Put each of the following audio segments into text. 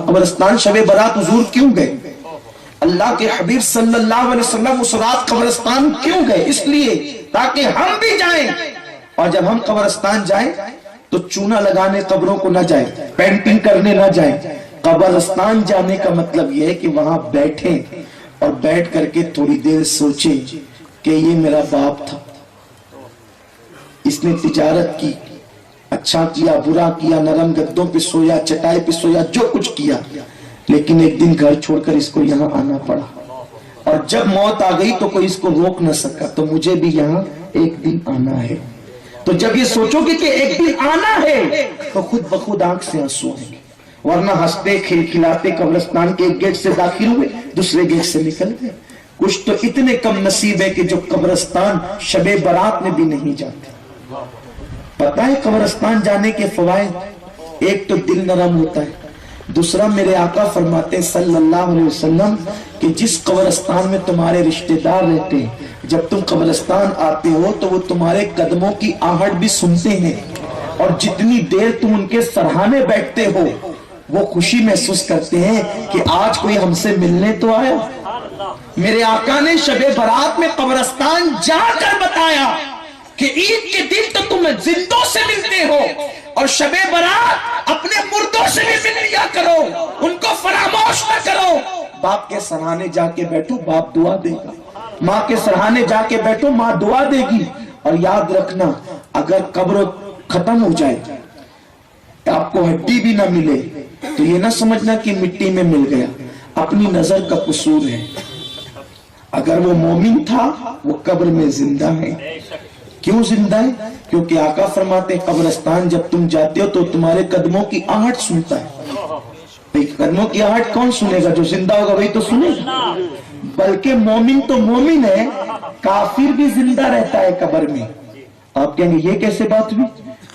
قبرستان شب برات حضور کیوں گئے؟ اللہ کے حبیب صلی اللہ علیہ وسلم اس رات قبرستان کیوں گئے؟ اس لیے تاکہ ہم بھی جائیں، اور جب ہم قبرستان جائیں تو چونا لگانے قبروں کو نہ جائیں، پینٹنگ کرنے نہ جائیں۔ قبرستان جانے کا مطلب یہ ہے کہ وہاں بیٹھیں اور بیٹھ کر کے تھوڑی دیر سوچیں کہ یہ میرا باپ تھا، اس نے تجارت کی، اچھا کیا برا کیا، نرم گدوں پہ سویا، چٹائی پہ سویا، جو کچھ کیا، لیکن ایک دن گھر چھوڑ کر اس کو یہاں آنا پڑا، اور جب موت آ گئی تو کوئی اس کو روک نہ سکا، تو مجھے بھی یہاں ایک دن آنا ہے۔ تو جب یہ سوچو گے کہ ایک دن آنا ہے تو خود بخود آنکھ سے آنسو آئیں گے، ورنہ ہنستے کھلکھلاتے قبرستان کے ایک گیٹ سے داخل ہوئے، دوسرے گیٹ سے نکل گئے۔ کچھ تو اتنے کم نصیب ہے کہ جو قبرستان شب برات میں بھی نہیں جاتے۔ پتہ ہے قبرستان جانے کے فوائد؟ ایک تو دل نرم ہوتا ہے، دوسرا میرے آقا فرماتے ہیں صلی اللہ علیہ وسلم کہ جس قبرستان میں تمہارے رشتہ دار رہتے ہیں، جب تم قبرستان آتے ہو تو وہ تمہارے قدموں کی آہٹ بھی سنتے ہیں، اور جتنی دیر تم ان کے سرہانے بیٹھتے ہو وہ خوشی محسوس کرتے ہیں کہ آج کوئی ہم سے ملنے تو آیا۔ میرے آقا نے شب برات میں قبرستان جا کر بتایا کہ عید کے دن تو تم زندوں سے ملتے ہو، اور شب برات اپنے مردوں سے بھی مل لیا کرو، ان کو فراموش نہ کرو۔ باپ کے سرہانے جا کے بیٹھو، باپ دعا دے گا، ماں کے سرہانے جا کے بیٹھو، ماں دعا دے گی۔ اور یاد رکھنا اگر قبر ختم ہو جائے، آپ کو ہڈی بھی نہ ملے، تو یہ نہ سمجھنا کہ مٹی میں مل گیا، اپنی نظر کا قصور ہے۔ اگر وہ مومن تھا وہ قبر میں زندہ ہے۔ کیوں زندہ ہے؟ کیونکہ آقا فرماتے ہیں قبرستان جب تم جاتے ہو تو تمہارے قدموں کی آہٹ سنتا ہے۔ قدموں کی آہٹ کون سنے گا؟ جو زندہ ہوگا وہی تو سنے گا۔ بلکہ مومن تو مومن ہے، کافر بھی زندہ رہتا ہے قبر میں۔ آپ کہیں گے یہ کیسے بات ہوئی؟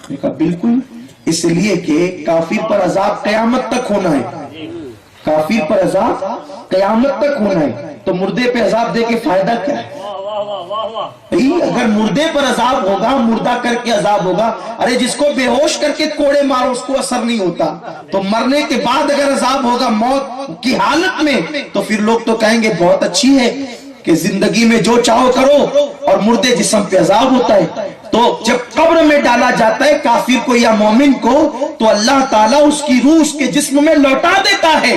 میں کہا بالکل، اس لیے کہ کافر پر عذاب قیامت تک ہونا ہے، کافر پر عذاب قیامت تک ہونا ہے، تو مردے پہ عذاب دے کے فائدہ کیا ہے؟ اگر مردے پر عذاب ہوگا، مردہ کر کے عذاب ہوگا، ارے جس کو بے ہوش کر کے کوڑے مارو اس کو اثر نہیں ہوتا، تو مرنے کے بعد اگر عذاب ہوگا موت کی حالت میں تو پھر لوگ تو کہیں گے بہت اچھی ہے کہ زندگی میں جو چاہو کرو، اور مردے جسم پہ عذاب ہوتا ہے۔ تو جب قبر میں ڈالا جاتا ہے کافر کو یا مومن کو، تو اللہ تعالیٰ اس کی روح اس کے جسم میں لوٹا دیتا ہے۔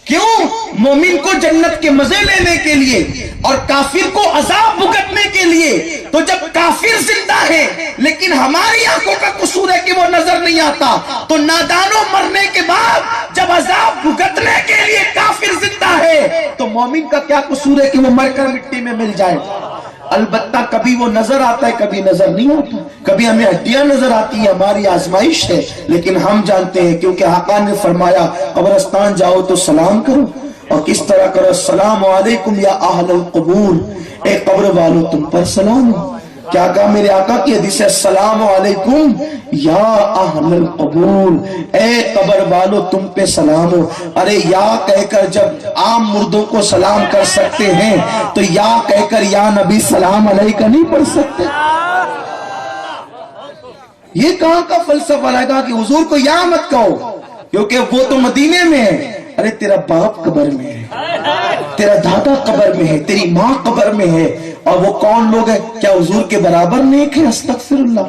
کیوں؟ مومن کو جنت کے مزے لینے کے لیے اور کافر کو عذاب بھگتنے کے لیے۔ تو جب کافر زندہ ہے لیکن ہماری آنکھوں کا قصور ہے کہ وہ نظر نہیں آتا، تو نادانوں مرنے کے بعد جب عذاب بھگتنے کے لیے کافر زندہ ہے تو مومن کا کیا قصور ہے کہ وہ مر کر مٹی میں مل جائے؟ البتہ کبھی وہ نظر آتا ہے، کبھی نظر نہیں آتا، کبھی ہمیں ہڈیاں نظر آتی ہیں، ہماری آزمائش ہے، لیکن ہم جانتے ہیں کیونکہ آقا نے فرمایا قبرستان جاؤ تو سلام کرو، اور کس طرح کرو؟ السلام علیکم یا اہل القبور، اے قبر والو تم پر سلام ہو۔ کیا کہا میرے آقا کی حدیث ہے؟ السلام علیکم یا اہل القبور، اے قبر والو تم پہ سلام ہو۔ ارے یا کہہ کر جب عام مردوں کو سلام کر سکتے ہیں تو یا کہہ کر یا نبی سلام علیکہ نہیں پڑھ سکتے؟ یہ کہاں کا فلسفہ لائے گا کہ حضور کو یا مت کہو کیونکہ وہ تو مدینے میں ہے؟ ارے تیرا باپ قبر میں ہے، تیرا دادا قبر میں ہے، تیری ماں قبر میں ہے، اور وہ کون لوگ ہیں؟ کیا حضور کے برابر نیک ہیں؟ استغفر اللہ۔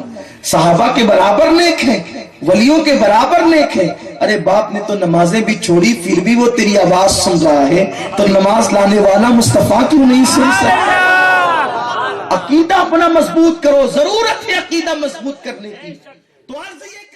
صحابہ کے برابر نیک ہیں، ولیوں کے برابر نیک ہیں۔ ارے باپ نے تو نمازیں بھی چھوڑی پھر بھی وہ تیری آواز سن رہا ہے، تو نماز لانے والا مصطفیٰ کیوں نہیں سن سکتا؟ عقیدہ اپنا مضبوط کرو، ضرورت ہے عقیدہ مضبوط کرنے کی۔ تو عرض یہ